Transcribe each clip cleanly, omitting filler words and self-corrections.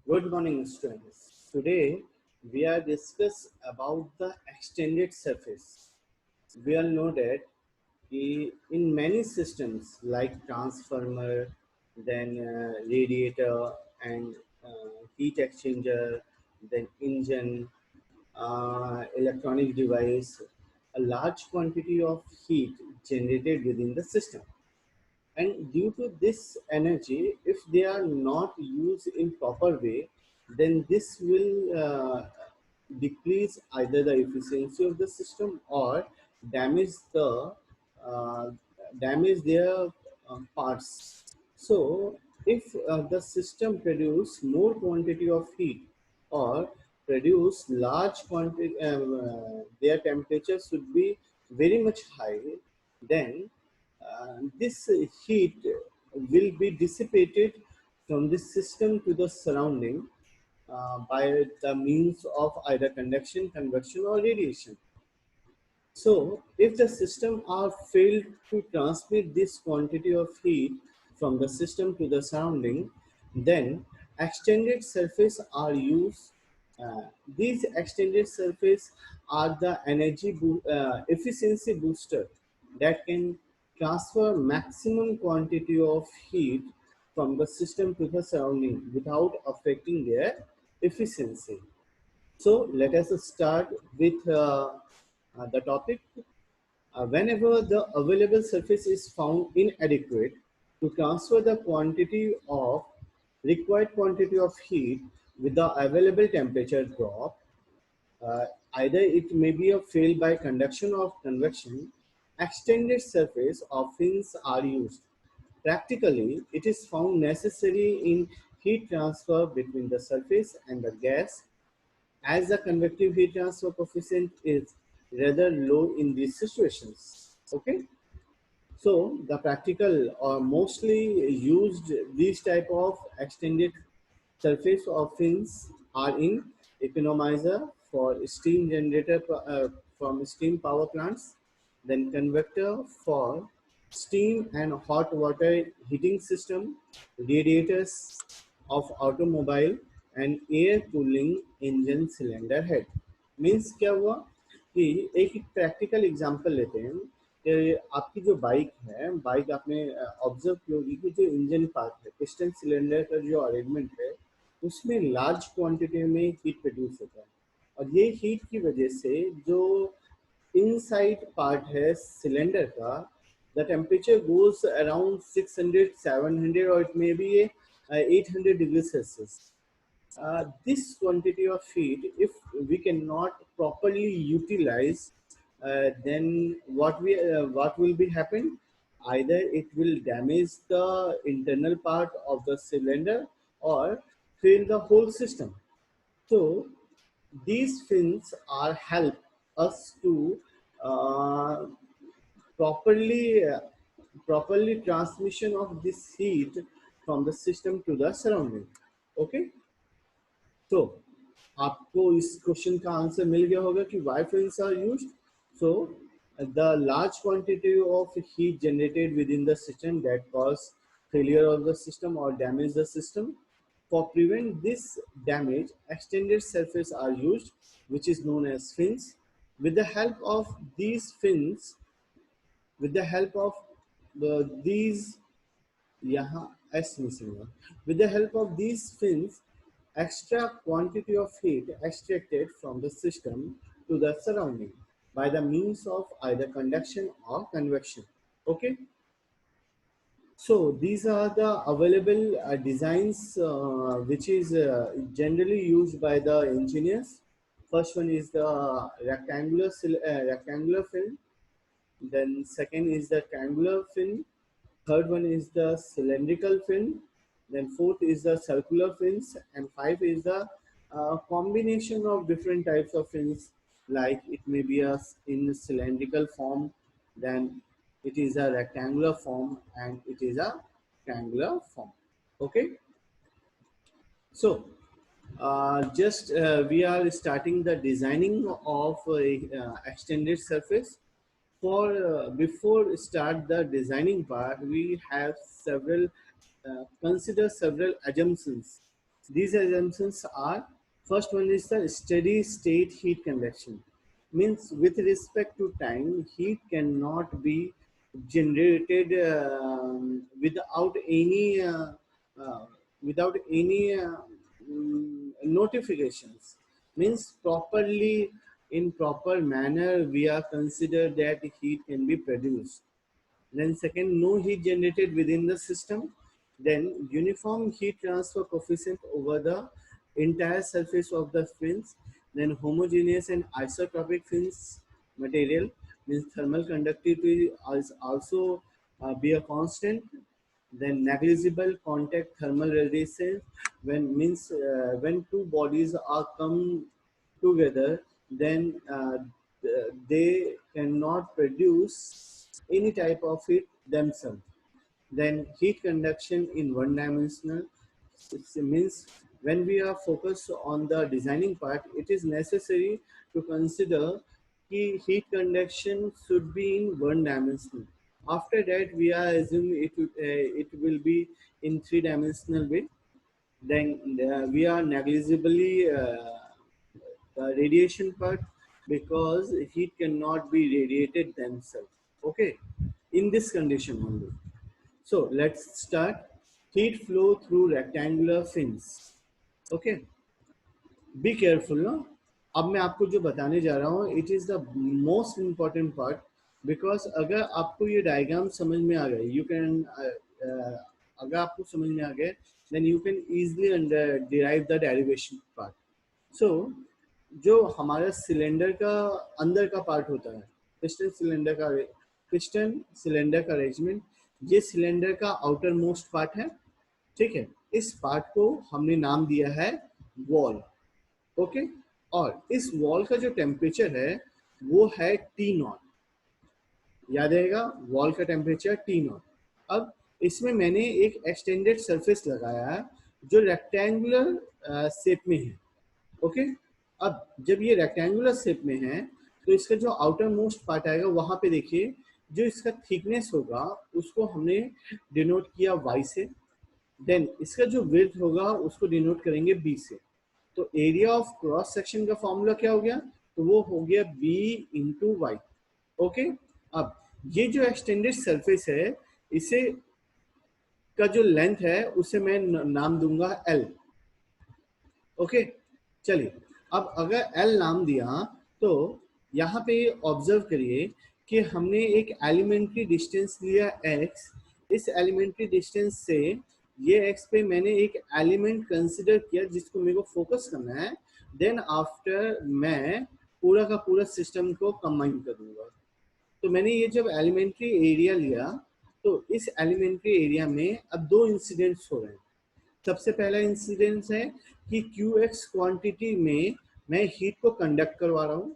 Good morning, students. Today we are discuss about the extended surface. We all know that in many systems like transformer, then radiator and heat exchanger, then engine, electronic device, a large quantity of heat generated within the system. And due to this energy, if they are not used in proper way, then this will decrease either the efficiency of the system or damage the uh, damage their parts. So if the system produce more quantity of heat or produce large quantity, their temperature should be very much high, then this heat will be dissipated from the system to the surrounding by the means of either conduction, convection, or radiation. So, if the system are failed to transmit this quantity of heat from the system to the surrounding, then extended surface are used. These extended surface are the efficiency booster that can transfer maximum quantity of heat from the system to the surrounding without affecting their efficiency. So let us start with the topic. Whenever the available surface is found inadequate to transfer the quantity of required quantity of heat with the available temperature drop, uh, either it may be a fail by conduction or convection, extended surface of fins are used. Practically, it is found necessary in heat transfer between the surface and the gas as the convective heat transfer coefficient is rather low in these situations. Okay, so the practical or mostly used these type of extended surface of fins are in economizer for steam generator from steam power plants, then convector for steam and hot water heating system, radiators of automobile and air cooling engine cylinder head. Means क्या हुआ कि एक practical example लेते हैं कि आपकी जो bike है, बाइक आपने ऑब्जर्व की होगी कि जो इंजन पार्ट है, पिस्टन सिलेंडर का जो अरेंजमेंट है, उसमें लार्ज क्वांटिटी में हीट प्रोड्यूस होता है और ये हीट की वजह से जो इनसाइड पार्ट है सिलेंडर का, द टेम्परेचर गोज अराउंड 600 700 और it may be 800 degree Celsius. This quantity of heat, if we cannot properly utilize, then what will be happen? Either it will damage the internal part of the cylinder or fail the whole system. So these fins are help us to uh, properly properly transmission of this heat from the system to the surrounding. Okay. तो आपको इस question का answer मिल गया होगा कि why fins are used. So the large quantity of heat generated within the system that cause failure of the system or damage the system. For prevent this damage, extended surface are used, which is known as fins. With the help of these fins, with the help of these यहाँ S missing है. With the help of these fins, extra quantity of heat extracted from the system to the surrounding by the means of either conduction or convection. Okay. So these are the available designs which is generally used by the engineers. First one is the rectangular film. Then second is the triangular fin. Third one is the cylindrical fin. Then fourth is the circular fins, and five is the combination of different types of fins. Like it may be in cylindrical form, then it is a rectangular form, and it is a triangular form. Okay. So just we are starting the designing of a extended surface. For before start the designing part, we have several consider several assumptions These assumptions are: first one is the steady state heat convection, means with respect to time, heat cannot be generated uh, without any notifications. Means properly, in proper manner, we are considered that heat can be produced. Then second, no heat generated within the system. Then uniform heat transfer coefficient over the entire surface of the fins. Then homogeneous and isotropic fins material, means thermal conductivity is also be a constant. Then negligible contact thermal radiation, when two bodies are come together, then they cannot produce any type of heat themselves. Then heat conduction in one dimensional, it means when we are focused on the designing part, it is necessary to consider heat conduction should be in one dimensional. After that, we are assuming it will be in three dimensional way. Then we are negligibly the radiation part, because heat cannot be radiated themselves. Okay, in this condition only. So let's start. Heat flow through rectangular fins. Okay, be careful ना. अब मैं आपको जो बताने जा रहा हूँ, it is the most important part. Because अगर आपको ये डायग्राम समझ में आ गए, यू कैन अगर आपको समझ में आ गए, then you can easily under derive the derivation part. So जो हमारा सिलेंडर का अंदर का पार्ट होता है, पिस्टन सिलेंडर का अरेंजमेंट, ये सिलेंडर का आउटर मोस्ट पार्ट है. ठीक है, इस पार्ट को हमने नाम दिया है वॉल. ओके, और इस वॉल का जो टेम्परेचर है वो है T0. याद रहेगा, वॉल का टेम्परेचर T0. अब इसमें मैंने एक एक्सटेंडेड सरफेस लगाया जो रेक्टेंगुलर शेप में है. ओके, अब जब ये रेक्टेंगुलर शेप में है, तो इसका जो आउटर मोस्ट पार्ट आएगा, वहां पे देखिए जो इसका थिकनेस होगा उसको हमने डिनोट किया Y से. देन इसका जो विड्थ होगा उसको डिनोट करेंगे B से. तो एरिया ऑफ क्रॉस सेक्शन का फॉर्मूला क्या हो गया? तो वो हो गया B इंटू वाई. ओके, अब ये जो एक्सटेंडेड सरफेस है, इसे का जो लेंथ है उसे मैं नाम दूंगा L. ओके, चलिए, अब अगर L नाम दिया, तो यहाँ पे ऑब्जर्व करिए कि हमने एक एलिमेंट्री डिस्टेंस लिया x. इस एलिमेंट्री डिस्टेंस से ये x पे मैंने एक एलिमेंट कंसिडर किया जिसको मेरे को फोकस करना है. देन आफ्टर मैं पूरा का पूरा सिस्टम को कंबाइन करूंगा. तो मैंने ये जब एलिमेंट्री एरिया लिया, तो इस एलिमेंट्री एरिया में अब दो इंसिडेंट्स हो रहे हैं. सबसे पहला इंसिडेंस है कि QX क्वांटिटी में मैं हीट को कंडक्ट करवा रहा हूँ,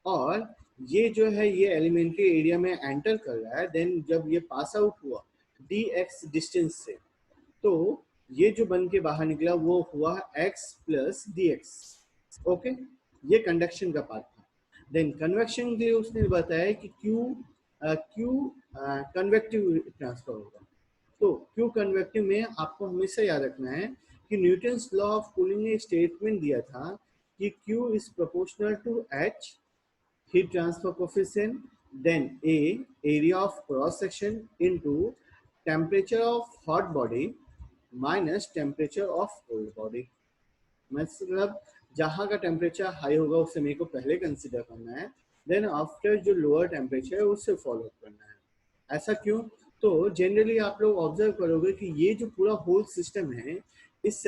और ये जो है ये एलिमेंट्री एरिया में एंटर कर रहा है. देन जब ये पास आउट हुआ dx डिस्टेंस से, तो ये जो बन के बाहर निकला वो हुआ x प्लस dx. ओके, ये कंडक्शन का पार्ट था. देन कन्वेक्शन के लिए उसने बताया कि Q कन्वेक्टिव ट्रांसफर होगा. तो Q कन्वेक्टिव में आपको हमेशा याद रखना है कि न्यूटन्स लॉ ऑफ कूलिंग ने स्टेटमेंट दिया था कि Q is proportional to H heat transfer coefficient, then A, area of cross section, into temperature of hot body minus temperature of cold body. मतलब जहाँ का टेम्परेचर हाई होगा उसे मेरे को पहले कंसिडर करना है, देन आफ्टर जो लोअर टेम्परेचर है उससे फॉलो करना है. ऐसा क्यों? तो जनरली आप लोग ऑब्जर्व करोगे कि ये जो पूरा होल सिस्टम है, इस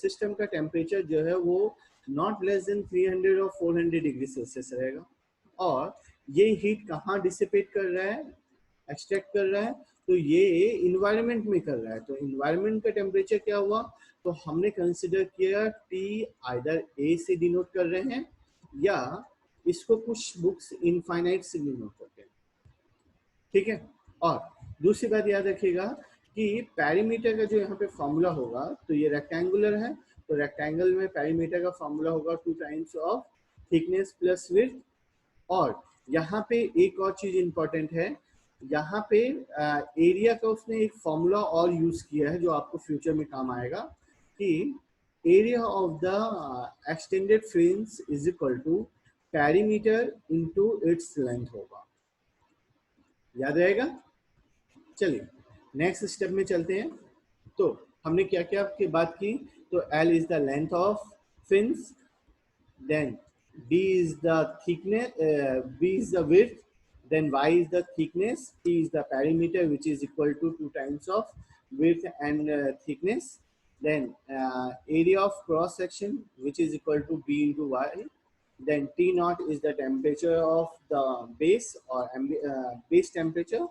सिस्टम का टेम्परेचर जो है वो नॉट लेस देन 300 और 400 डिग्री सेल्सियस रहेगा. और ये हीट कहाँ डिसिपेट कर रहा है, एक्सट्रैक्ट कर रहा है? तो ये इन्वायरमेंट में कर रहा है. तो इन्वायरमेंट का टेम्परेचर क्या हुआ? तो हमने कंसिडर किया T आइदर A से डिनोट कर रहे हैं, या इसको कुछ बुक्स इनफाइनाइट से डिनोट करते हैं. ठीक है, और दूसरी बात याद रखिएगा कि पेरीमीटर का जो यहाँ पे फॉर्मूला होगा, तो ये रेक्टेंगुलर है, तो रेक्टेंगल में पेरीमीटर का फॉर्मूला होगा 2 times of thickness plus width. और यहाँ पे एक और चीज इंपॉर्टेंट है, यहाँ पे एरिया का उसने एक फॉर्मूला और यूज किया है जो आपको फ्यूचर में काम आएगा. कि area of the extended fringe is equal to perimeter into its length होगा। याद रहेगा? चलिए नेक्स्ट स्टेप में चलते हैं। तो हमने क्या क्या की बात की? तो L is the length of fins, then b is the thickness, b is the width, then y is the thickness, t is the perimeter which is equal to 2 times of width and thickness, then area of cross section which is equal to b into y, then t naught is the temperature of the base or base temperature,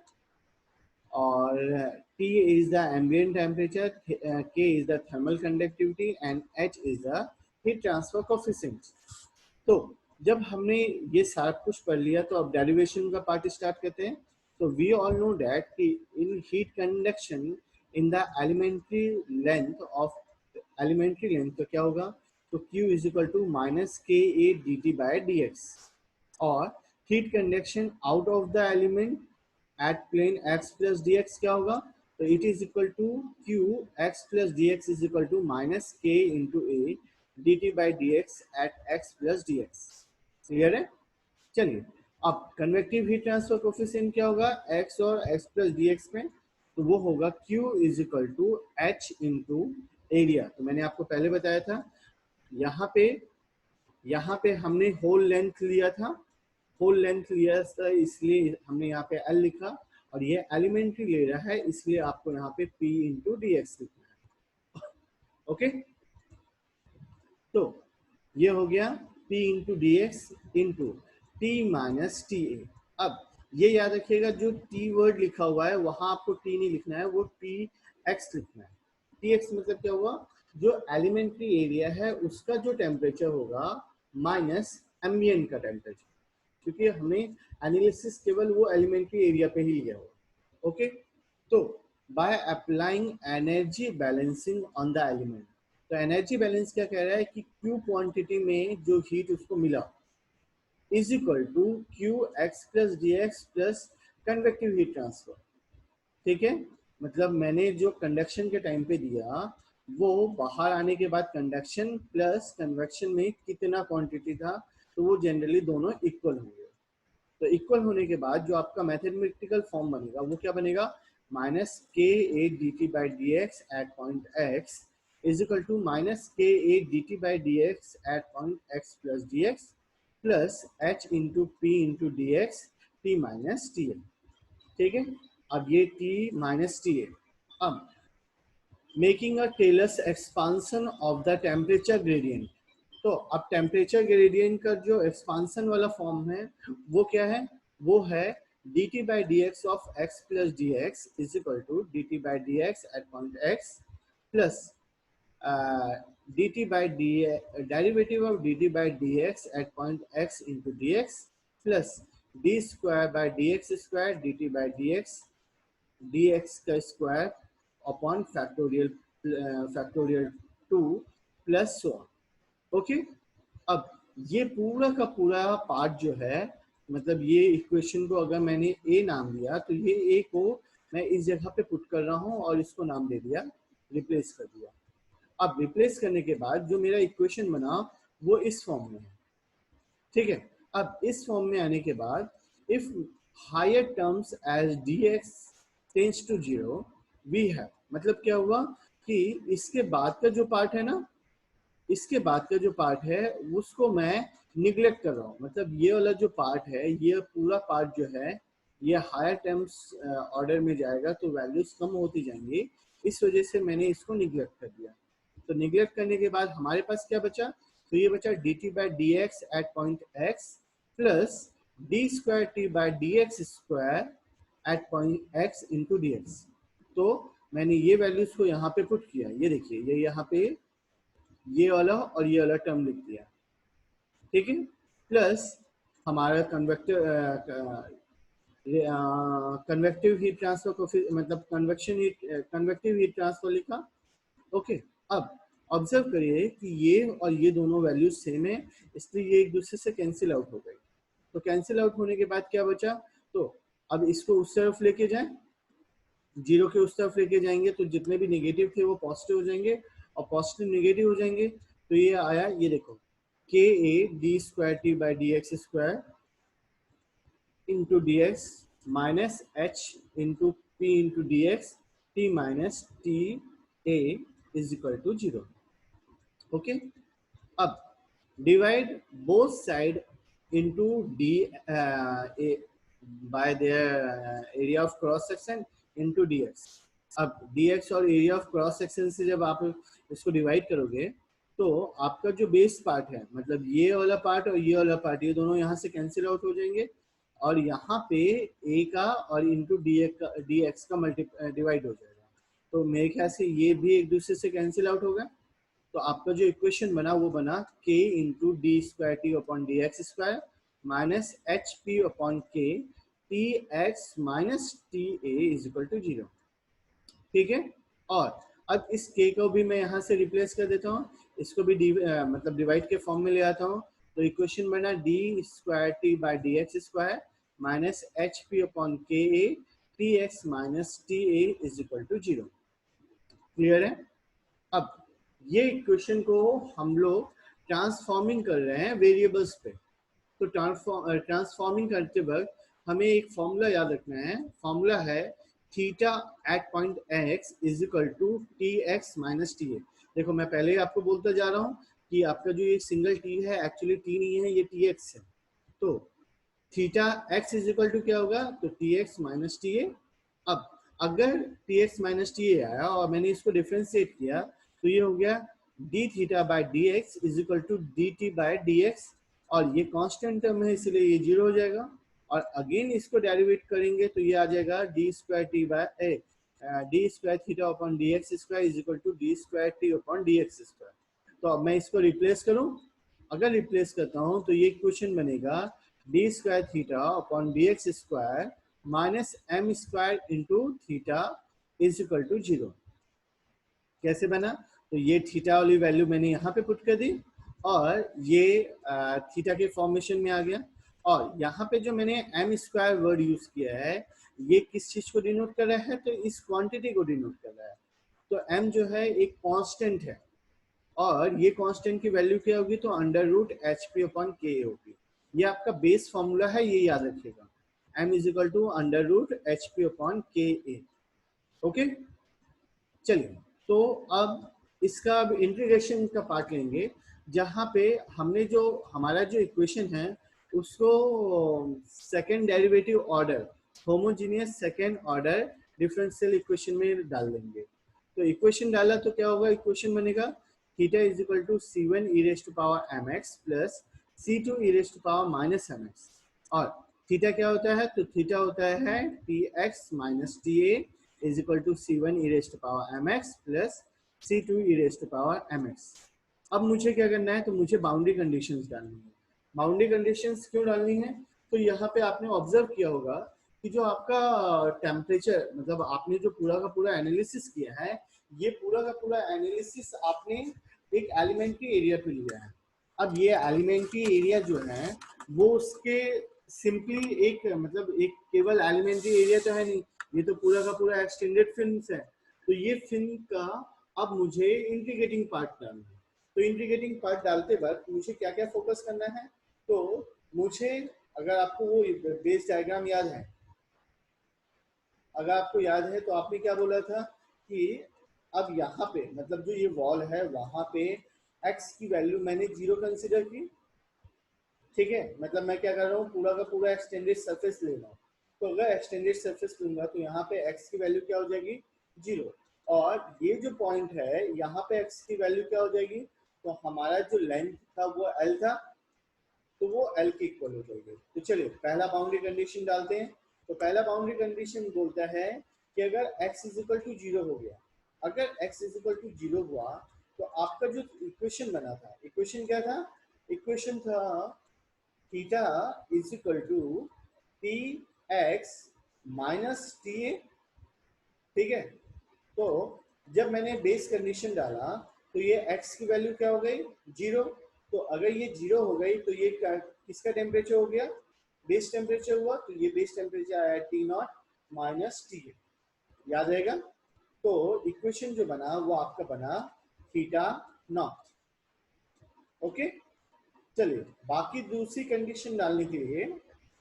or T is the ambient temperature, K is the thermal conductivity and H is the heat transfer coefficient. तो जब हमने ये सारा कुछ पढ़ लिया तो अब डेरिवेशन का पार्ट स्टार्ट करते हैं। तो वी ऑल नो दैट कि in heat conduction in the elementary length तो क्या होगा? तो Q is equal to minus K A d T by D x, और heat conduction out of the element at plane x plus D x क्या होगा? तो it is equal to Q x plus D x is equal to minus K into A d T by D x at x plus D x. Clear है? चलिए अब convective heat transfer coefficient क्या होगा x और x plus D x में? तो वो होगा Q is equal to H into area. तो मैंने आपको पहले बताया था यहाँ पे हमने होल लेंथ लिया था, होल लेंथ लिया था इसलिए हमने यहाँ पे L लिखा, और ये एलिमेंट्री ले रहा है इसलिए आपको यहाँ पे P इंटू डी एक्स लिखना है। ओके, तो ये हो गया P into D x into T minus T A. अब ये याद रखिएगा जो T वर्ड लिखा हुआ है वहां आपको T नहीं लिखना है, वो टी एक्स लिखना है। टी एक्स मतलब क्या हुआ? जो एलिमेंट्री एरिया है उसका जो टेम्परेचर होगा माइनस एम्बिएंट का टेम्परेचर, क्योंकि हमने एनालिसिस केवल वो एलिमेंट्री एरिया पे ही लिया हुआ। ओके, तो by applying energy balancing on the element, तो एनर्जी बैलेंस क्या कह रहा है कि Q क्वांटिटी में जो हीट उसको मिला is equal to Q x plus D x plus convective heat transfer. ठीक है, मतलब मैंने जो कंडक्शन के टाइम पे दिया वो बाहर आने के बाद कंडक्शन प्लस कन्वेक्शन में कितना क्वांटिटी था, तो वो जनरली दोनों इक्वल होंगे। तो इक्वल होने के बाद जो आपका मैथमेटिकल फॉर्म बनेगा वो क्या बनेगा? Minus K A d T by D x at point x is equal to minus K A d T by D x at point x plus D x plus h into P into D x T minus T A. ठीक है, अब ये T minus T A. अब making a Taylor's expansion of the temperature gradient, तो अब temperature gradient का जो expansion वाला फॉर्म है वो क्या है? वो है d T by D x of x plus D x is equal to D T by D x at point x plus d T by d derivative of d T by D x at point x into D x plus D square by D x square d T by D x का square upon factorial 2 plus so. Okay, अब ये पूरा का पूरा part जो है, मतलब ये इक्वेशन को अगर मैंने ए नाम दिया तो ये ए को मैं इस जगह पे पुट कर रहा हूँ और इसको नाम दे दिया, रिप्लेस कर दिया। अब रिप्लेस करने के बाद जो मेरा इक्वेशन बना वो इस फॉर्म में है। ठीक है, अब इस फॉर्म में आने के बाद if higher terms as D X tends to zero we have, मतलब क्या हुआ कि इसके बाद का जो पार्ट है ना, इसके बाद का जो पार्ट है उसको मैं निगलेक्ट कर रहा हूँ, मतलब ये वाला जो पार्ट है ये पूरा पार्ट जो है ये हायर टर्म्स ऑर्डर में जाएगा तो वैल्यूज कम होती जाएंगी, इस वजह से मैंने इसको निगलेक्ट कर दिया। तो निगलेक्ट करने के बाद हमारे पास क्या बचा? तो ये बचा D T by D x at point x plus D square T by D x square at point x into D X. तो मैंने ये वैल्यूज को यहाँ पे पुट किया, ये देखिए ये यहाँ पे ये वाला और ये वाला टर्म लिख दिया। ठीक है, प्लस हमारा कन्वेक्टिव हीट ट्रांसफर को मतलब कन्वेक्टिव हीट ट्रांसफर लिखा। ओके, अब ऑब्जर्व करिए कि ये और ये दोनों वैल्यूज सेम है इसलिए ये एक दूसरे से कैंसिल आउट हो गई। तो कैंसिल आउट होने के बाद क्या बचा? तो अब इसको उस तरफ लेके जाएं, जीरो के उस तरफ लेके जाएंगे तो जितने भी नेगेटिव थे वो पॉजिटिव हो जाएंगे और पॉजिटिव नेगेटिव हो जाएंगे, तो ये आया, ये देखो K A D square T by D x square into D X minus H into P into D x T minus T A is equal to 0। Okay, अब divide both side into d by their area of cross section into dx। अब dx और area of cross section से जब आप इसको divide करोगे तो आपका जो बेस पार्ट है, मतलब ये वाला पार्ट और ये वाला पार्ट, ये दोनों यहाँ से कैंसिल आउट हो जाएंगे और यहाँ पे a का और इंटू डी एक्स का डिवाइड हो जाएगा। तो मेरे ख्याल से ये भी एक दूसरे से कैंसिल आउट होगा। तो आपका जो इक्वेशन बना वो बना k into d square T upon D x square minus h P upon K T x minus T A is equal to 0। ठीक है, और अब इस k को भी मैं यहाँ से रिप्लेस कर देता हूँ, इसको भी मतलब डिवाइड के फॉर्म में ले आता हूँ। तो इक्वेशन बना d square T by D x square minus h P upon K A T x minus T A is equal to 0। Clear है? अब ये इक्वेशन को हम लोग ट्रांसफॉर्मिंग कर रहे हैं वेरिएबल्स पे। तो ट्रांसफॉर्मिंग करते वक्त हमें एक फॉर्मूला याद रखना है। फॉर्मूला है theta at point x is equal to T x minus T A. देखो मैं पहले ही आपको बोलता जा रहा हूँ कि आपका जो ये सिंगल टी है एक्चुअली टी नहीं है, ये टी एक्स है। तो theta X is equal to क्या होगा, तो T x minus T A. अब अगर T x minus T A आया और मैंने इसको डिफ्रेंशिएट किया तो ये हो गया D theta by D x is equal to D T by D x, और ये कांस्टेंट टर्म है इसलिए ये 0 हो जाएगा। और अगेन इसको डेरिवेट करेंगे तो ये आ जाएगा D square T by A D square theta upon D x square is equal to D square T upon D x square. तो अब मैं इसको रिप्लेस करूं, अगर रिप्लेस करता हूं तो ये क्वेश्चन बनेगा D square theta upon D x square minus M square into theta is equal to 0। कैसे बना, तो ये थीटा वाली वैल्यू मैंने यहाँ पे पुट कर दी और ये थीटा के फॉर्मेशन में आ गया। और यहाँ पे जो मैंने एम स्क्वायर वर्ड यूज किया है ये किस चीज को डिनोट कर रहा है, तो इस क्वांटिटी को डिनोट कर रहा है। तो एम जो है एक कांस्टेंट है और ये कांस्टेंट की वैल्यू क्या होगी, तो under root H P upon K होगी। ये आपका बेस फॉर्मूला है, ये याद रखिएगा, M is equal to under root H P upon K A. Okay, चलिए तो अब इसका अब इंटीग्रेशन का पार्ट लेंगे, जहाँ पे हमने जो हमारा जो इक्वेशन है उसको second derivative order homogeneous second order differential equation में डाल देंगे। तो इक्वेशन डाला तो क्या होगा, इक्वेशन बनेगा theta is equal to C one E raise to power M X plus C two E raise to power minus M X. और थीटा क्या होता है, तो थीटा होता है T x minus T A is equal to C one E raise to power M X plus C two E raise to power M X. अब मुझे क्या करना है, तो मुझे बाउंड्री कंडीशंस डालनी है। बाउंड्री कंडीशंस क्यों डालनी है, तो यहाँ पे आपने ऑब्जर्व किया होगा कि जो आपका टेम्परेचर, मतलब आपने जो पूरा का पूरा एनालिसिस किया है, ये पूरा का पूरा एनालिसिस आपने एक एलिमेंट्री एरिया पे लिया है। अब ये एलिमेंट्री एरिया जो है वो उसके सिंपली एक मतलब एक केवल एलिमेंट्री एरिया तो है नहीं, ये तो पूरा का पूरा एक्सटेंडेड फिल्म है। तो ये फिल्म का अब मुझे इंटीग्रेटिंग पार्ट डालना है। तो इंटीग्रेटिंग पार्ट डालते वक्त मुझे क्या क्या फोकस करना है, तो मुझे, अगर आपको वो बेस डायग्राम याद है, अगर आपको याद है तो आपने क्या बोला था कि अब यहाँ पे मतलब जो ये वॉल है वहां पे x की वैल्यू मैंने 0 कंसिडर की। ठीक है, मतलब मैं क्या कर रहा हूँ, पूरा का पूरा एक्सटेंडेड सरफेस ले रहा हूँ। तो अगर एक्सटेंडेड सरफेस लूंगा तो यहाँ पे x की वैल्यू क्या हो जाएगी, 0। और ये जो पॉइंट है यहाँ पे x की वैल्यू क्या हो जाएगी, तो हमारा जो लेंथ था वो l था, तो वो l के इक्वल हो जाएगी। तो चलिए पहला बाउंड्री कंडीशन डालते हैं। तो पहला बाउंड्री कंडीशन बोलता है कि अगर x इज इक्वल टू 0 हो गया, अगर x इज इक्वल टू 0 हुआ तो आपका जो इक्वेशन बना था, इक्वेशन क्या था, इक्वेशन था theta is equal to T x minus T A. ठीक है, तो जब मैंने बेस कंडीशन डाला तो ये x की वैल्यू क्या हो गई, 0। तो अगर ये 0 हो गई तो ये किसका टेम्परेचर हो गया, बेस टेम्परेचर हुआ। तो ये बेस टेम्परेचर आया टी नॉट माइनस टी, याद रहेगा। तो इक्वेशन जो बना वो आपका बना थीटा नॉट। ओके, चलिए बाकी दूसरी कंडीशन डालने के लिए,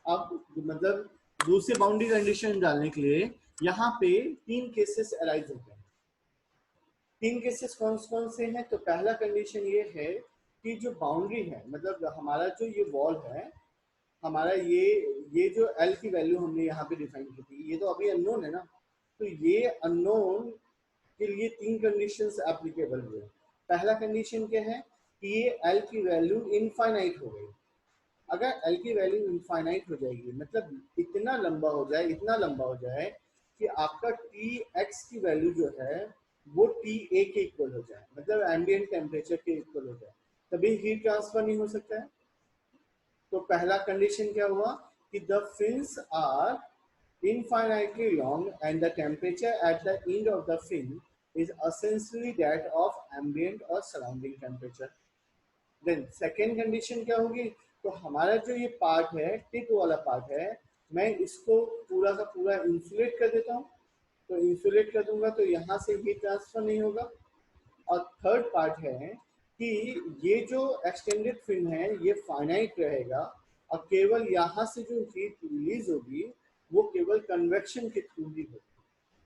अब मतलब दूसरी बाउंड्री कंडीशन डालने के लिए यहाँ पे तीन केसेस अराइज होते हैं। तीन केसेस कौन कौन से हैं? तो पहला कंडीशन ये है कि जो बाउंड्री है, मतलब हमारा जो ये वॉल है, हमारा ये जो एल की वैल्यू हमने यहाँ पे डिफाइन की थी, ये तो अभी अननोन है ना, तो ये अननोन के लिए तीन कंडीशंस एप्लीकेबल हुए। पहला कंडीशन क्या है कि ये एल की वैल्यू इनफाइनाइट हो गई। अगर एल की वैल्यू इनफाइनाइट हो जाएगी, मतलब इतना लंबा हो जाए, इतना लंबा हो जाए कि आपका टी एक्स की वैल्यू जो है वो टी ए के इक्वल हो जाए, मतलब एम्बिएंट टेम्परेचर के इक्वल हो जाए, तभी हीट ट्रांसफर नहीं हो सकता है। तो पहला कंडीशन क्या हुआ कि the fins are infinitely long and the temperature at the end of the fin is essentially that of ambient or surrounding temperature. Then second condition क्या होगी? तो हमारा जो ये पार्ट है, टिप वाला पार्ट है, मैं इसको पूरा का पूरा इंसुलेट कर देता हूँ। तो इंसुलेट कर दूंगा तो यहाँ से हीट ट्रांसफर नहीं होगा। और थर्ड पार्ट है कि ये जो एक्सटेंडेड फिन है ये फाइनाइट रहेगा और केवल यहाँ से जो हीट रिलीज होगी वो केवल कन्वेक्शन के थ्रू ही होगी,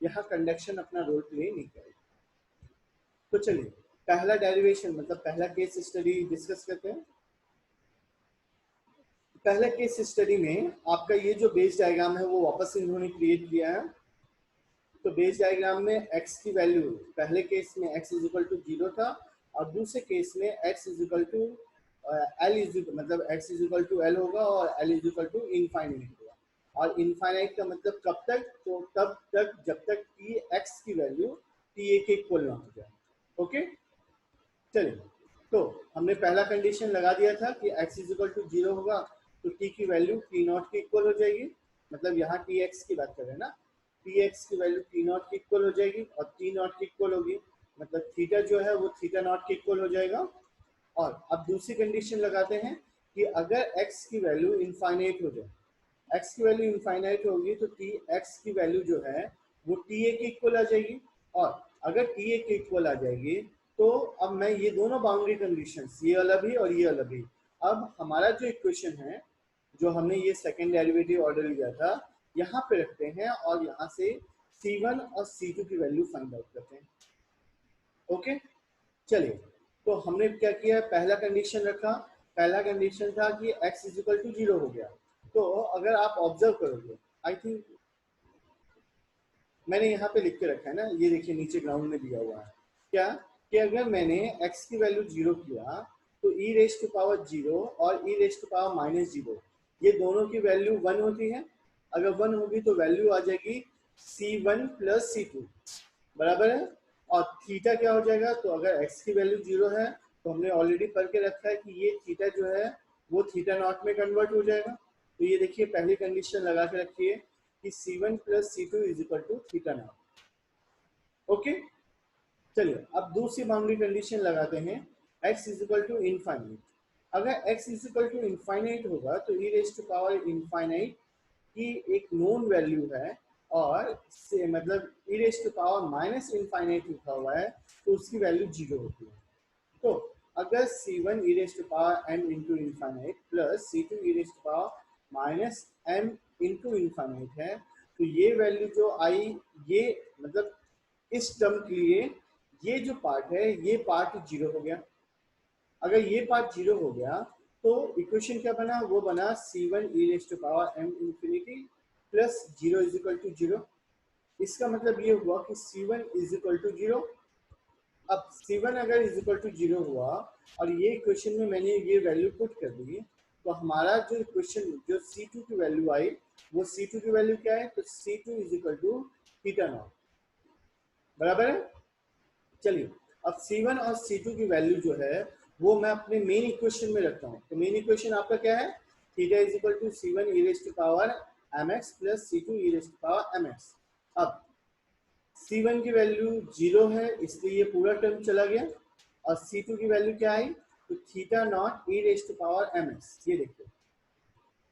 यहाँ कंडक्शन अपना रोल प्ले नहीं करेगा। तो चलिए पहला डेरिवेशन मतलब पहला केस स्टडी डिस्कस करते हैं। पहले केस स्टडी में आपका ये जो बेस डायग्राम है वो वापस इन्होंने क्रिएट किया है। तो बेस डायग्राम में x की वैल्यू पहले केस में x इज इक्वल टू 0 था और दूसरे केस में x is equal to L is मतलब x is equal to L होगा और L is equal to infinite होगा। और इनफाइनाइट का मतलब कब तक? तो तब तक जब तक कि x की वैल्यू टी ए के इक्वल ना हो जाए। ओके, चलिए तो हमने पहला कंडीशन लगा दिया था कि x इज इक्वल टू 0 होगा तो t की वैल्यू टी नॉट के इक्वल हो जाएगी, मतलब यहाँ टी एक्स की बात कर रहे हैं ना, टी एक्स की वैल्यू टी नॉट की इक्वल हो जाएगी और टी नॉट की इक्वल होगी मतलब थीटा जो है वो थीटा नॉट के इक्वल हो जाएगा। और अब दूसरी कंडीशन लगाते हैं कि अगर x की वैल्यू इनफाइनाइट हो जाए, x की वैल्यू इनफाइनाइट होगी तो टी एक्स की वैल्यू जो है वो टी ए के इक्वल आ जाएगी। और अगर टी ए के इक्वल आ जाएगी तो अब मैं ये दोनों बाउंड्री कंडीशंस, ये वाला भी और ये वाला भी, अब हमारा जो इक्वेशन है जो हमने ये सेकेंड डेरिवेटिव ऑर्डर लिया था यहाँ पे रखते हैं और यहाँ से C1 और C2 की वैल्यू फाइंड आउट करते हैं। ओके, चलिए तो हमने क्या किया, पहला कंडीशन रखा। पहला कंडीशन था कि x इज इक्वल टू 0 हो गया। तो अगर आप ऑब्जर्व करोगे, आई थिंक मैंने यहाँ पे लिख के रखा है ना, ये देखिए नीचे ग्राउंड में दिया हुआ है क्या कि अगर मैंने x की वैल्यू 0 किया तो e रेज टू पावर 0 और e रेज टू पावर -0 ये दोनों की वैल्यू 1 होती है। अगर 1 होगी तो वैल्यू आ जाएगी C1 प्लस C2 बराबर है। और थीटा क्या हो जाएगा? तो अगर x की वैल्यू 0 है तो हमने ऑलरेडी पढ़ के रखा है कि ये थीटा जो है वो थीटा नॉट में कन्वर्ट हो जाएगा। तो ये देखिए पहली कंडीशन लगा के रखिए कि C1 plus C2 is equal to theta naught. Okay, चलिए अब दूसरी बाउंड्री कंडीशन लगाते हैं, x is equal to infinite. अगर x is equal to infinite होगा तो e raise to power infinite की एक नोन वैल्यू है और से मतलब e raise to power minus infinite लिखा हुआ है तो उसकी वैल्यू 0 होती है। तो अगर C1 e raise to power m into infinite plus C2 e raise to power minus m into infinite है तो ये वैल्यू जो आई, ये मतलब इस टर्म के लिए ये जो पार्ट है ये पार्ट 0 हो गया। अगर ये पार्ट 0 हो गया तो इक्वेशन क्या बना? वो बना C1 e raise to power m infinity plus 0 is equal to 0। इसका मतलब ये हुआ कि C1 इज इक्वल टू 0। अब C1 अगर इज इक्वल टू 0 हुआ और ये इक्वेशन में मैंने ये वैल्यू पुट कर दी तो हमारा जो इक्वेशन जो C2 की वैल्यू आई वो C2 की वैल्यू क्या है? तो C2 is equal to theta naught बराबर है। चलिए अब C1 और C2 की वैल्यू जो है वो मैं अपने मेन इक्वेशन में रखता हूँ। तो मेन इक्वेशन आपका क्या है? Theta is equal to C1 e raise to power mx plus C2 e raise to power mx। अब C1 की वैल्यू 0 है इसलिए ये पूरा टर्म चला गया और C2 की वैल्यू क्या आई? तो theta naught e raise to power mx, ये देखिए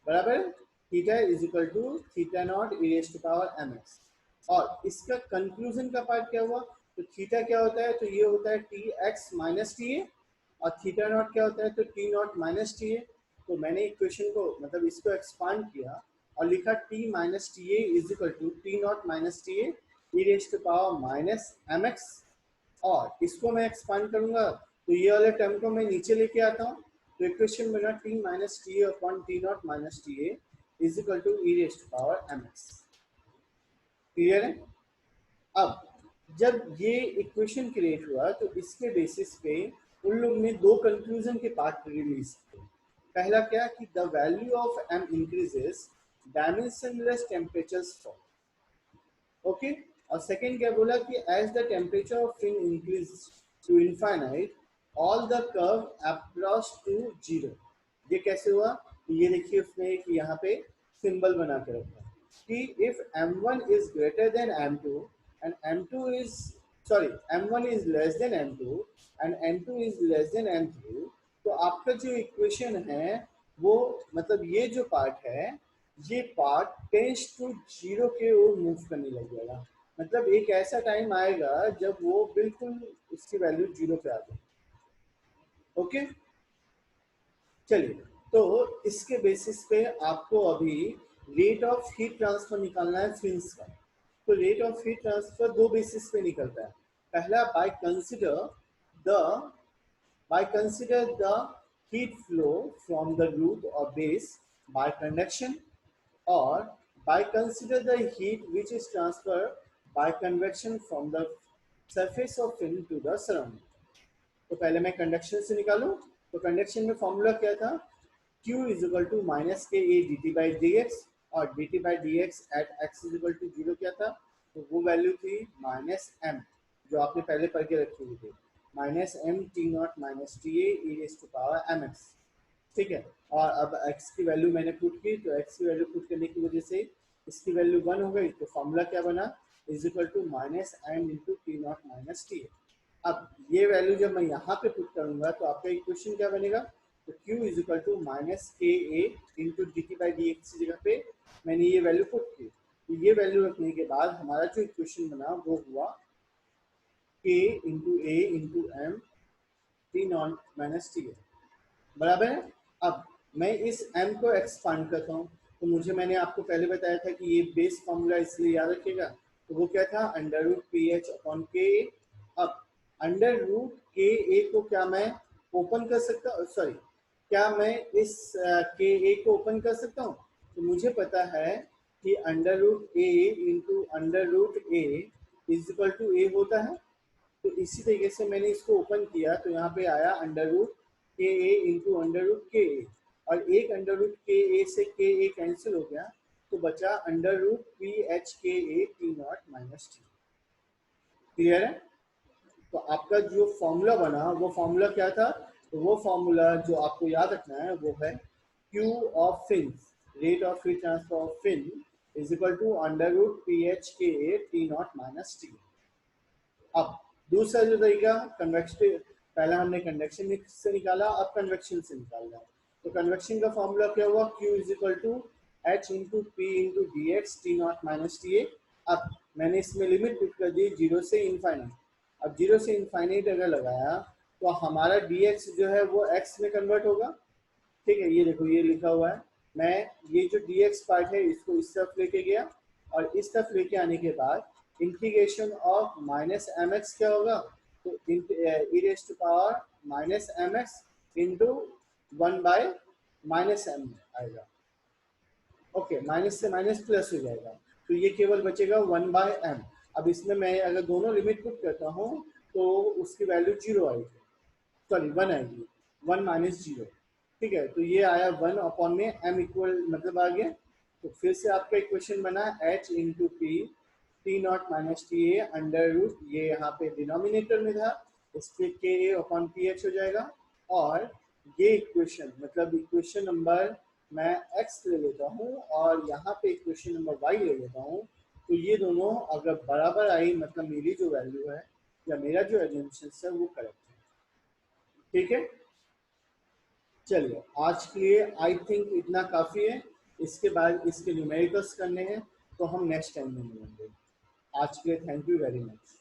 बराबर है, theta is equal to theta naught e raise to power mx। और इसका कंक्लूजन का पार्ट क्या हुआ? तो थीटा क्या होता है, तो ये होता है टी एक्स माइनस टी ए, और थीटा नॉट क्या होता है, तो टी नॉट माइनस टी ए। तो मैंने इक्वेशन को मतलब इसको एक्सपांड किया और लिखा T minus T A is equal to T naught minus T A E raise to power minus M X. और इसको मैं एक्सपांड करूंगा तो ये वाले टर्म को मैं नीचे लेके आता हूँ, तो इक्वेशन बना T minus T A upon T naught minus T A is equal to E raise to power M X. Clear है? अब जब ये इक्वेशन क्रिएट हुआ तो इसके बेसिस पे उन लोग ने दो कंक्लूजन के पार्ट रिलीज किए। पहला क्या कि the value of m increases dimensionless temperatures fall. Okay, और सेकेंड क्या बोला कि as the temperature of fin increase to infinite all the curve approach to zero. ये कैसे हुआ? ये देखिए उसने एक यहाँ पे सिंबल बना के रखा कि if m1 is greater than m2 and m2 is sorry m1 is less than m2 and m2 is less than m3, तो आपका जो इक्वेशन है वो मतलब ये जो पार्ट है ये पार्ट टेंस टू जीरो के ओर मूव करने लग जाएगा। मतलब एक ऐसा टाइम आएगा जब वो बिल्कुल उसकी वैल्यू जीरो पे आ जाए। ओके, चलिए, तो इसके बेसिस पे आपको अभी रेट ऑफ हीट ट्रांसफर निकालना है फिन्स का। तो रेट ऑफ हीट ट्रांसफर दो बेसिस पे निकलता है। पहला the by consider the heat flow from the root or base by conduction, or by consider the heat which is transferred by convection from the surface of film to the surrounding। तो पहले मैं conduction से निकालूं, तो conduction में formula क्या था, Q is equal to minus K A d T by D x, और d T by D x at x is equal to zero क्या था, तो वो वैल्यू थी माइनस एम, जो आपने पहले पढ़ के रखी हुई थी, minus M T naught minus T A E raise to power M X. ठीक है, और अब x की वैल्यू मैंने पुट की, तो x की वैल्यू पुट करने की वजह से इसकी वैल्यू 1 हो गई, तो फॉर्मूला क्या बना, is equal to minus M into T naught minus T. अब ये वैल्यू जब मैं यहाँ पे पुट करूंगा तो आपका इक्वेशन क्या बनेगा, तो q is equal to minus K A into d T by D x की जगह पे मैंने ये वैल्यू पुट की। तो ये वैल्यू रखने के बाद हमारा जो इक्वेशन बना वो हुआ k into A into M T naught minus T A, बराबर है। अब मैं इस m को एक्सपांड करता हूँ, तो मुझे मैंने आपको पहले बताया था कि ये बेस फॉर्मूला इसलिए याद रखिएगा, तो वो क्या था, under root P H upon K A. अब अंडर रूट के ए को क्या मैं ओपन कर सकता हूँ, सॉरी क्या मैं इस के ए को ओपन कर सकता हूँ, तो मुझे पता है कि under root A into under root A is equal to A होता है। तो इसी तरीके से मैंने इसको ओपन किया तो यहाँ पे आया अंडर रूट के ए इंटू अंडर रूट के ए, और एक अंडर रूट के ए से के ए कैंसिल हो गया, तो बचा under root P h K A T naught minus T. Clear है? तो आपका जो फॉर्मूला बना वो फॉर्मूला क्या था, तो वो फॉर्मूला जो आपको याद रखना है वो है Q of fin, rate of heat transfer of fin is equal to under root P h K A T naught minus T. अब दूसरा जो तरीका कन्वेक्शन, पहला हमने कंडक्शन से निकाला, अब कन्वेक्शन से निकालना है। तो कन्वेक्शन का फॉर्मूला क्या हुआ, Q is equal to H into P into D x T naught minus T A. अब मैंने इसमें लिमिट पुट कर दी जीरो से इनफाइनाइट। अब जीरो से इनफाइनाइट अगर लगाया तो हमारा डी एक्स जो है वो एक्स में कन्वर्ट होगा। ठीक है, ये देखो ये लिखा हुआ है, मैं ये जो डी एक्स पार्ट है इसको इस तरफ लेके गया, और इस तरफ लेके आने के बाद integration of minus M x क्या होगा, तो e raise to power minus M x into one by minus m आएगा। ओके, माइनस से माइनस प्लस हो जाएगा, तो ये केवल बचेगा वन बाय एम। अब इसमें मैं अगर दोनों लिमिट पुट करता हूँ तो उसकी वैल्यू जीरो आएगी, सॉरी वन आएगी, वन माइनस जीरो। ठीक है, तो ये आया वन अपॉन में एम इक्वल मतलब आ गया। तो फिर से आपका इक्वेशन बना H into P T naught minus T A under root, ये यहाँ पे डिनोमिनेटर में था, इस पे के ए अपॉन पी एच हो जाएगा। और ये इक्वेशन मतलब इक्वेशन नंबर मैं x ले लेता हूँ और यहाँ पे इक्वेशन नंबर y ले लेता हूँ, तो ये दोनों अगर बराबर आई मतलब मेरी जो वैल्यू है या मेरा जो एजम्पशन है वो करेक्ट है। ठीक है, चलिए आज के लिए आई थिंक इतना काफ़ी है। इसके बाद इसके न्यूमेरिकल्स करने हैं तो हम नेक्स्ट टाइम में मिलेंगे। आज के लिए थैंक यू वेरी मच।